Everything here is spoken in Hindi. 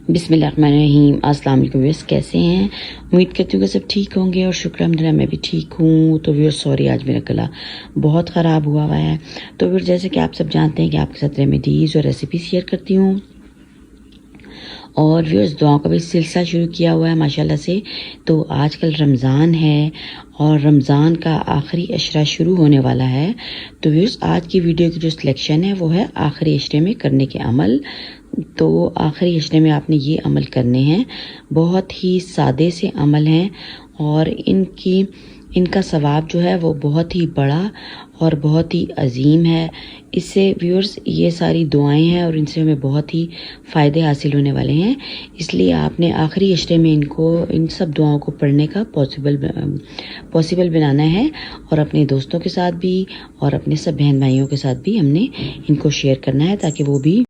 बिस्मिल्लाहिर्रहमानिर्रहीम। अस्सलाम वालेकुम व्यूअर्स, कैसे हैं? उम्मीद करती हूँ कि सब ठीक होंगे और शुक्र अल्हम्दुलिल्लाह मैं भी ठीक हूँ। तो व्यूअर्स सॉरी, आज मेरा गला बहुत ख़राब हुआ है। तो व्यूअर्स जैसे कि आप सब जानते हैं कि आपके साथ रेमेडीज़ और रेसिपी शेयर करती हूँ और व्यूअर्स दुआओं का भी सिलसिला शुरू किया हुआ है माशाल्लाह से। तो आजकल रमज़ान है और रमज़ान का आखिरी अशरा शुरू होने वाला है। तो व्यूअर्स आज की वीडियो की जो सिलेक्शन है वो है आखिरी अशरे में करने के अमल। तो आखिरी अशरे में आपने ये अमल करने हैं। बहुत ही सादे से अमल हैं और इनका सवाब जो है वो बहुत ही बड़ा और बहुत ही अजीम है। इससे व्यूअर्स ये सारी दुआएं हैं और इनसे हमें बहुत ही फ़ायदे हासिल होने वाले हैं। इसलिए आपने आखिरी अशरे में इन सब दुआओं को पढ़ने का पॉसिबल बनाना है और अपने दोस्तों के साथ भी और अपने सब बहन भाइयों के साथ भी हमने इनको शेयर करना है ताकि वो भी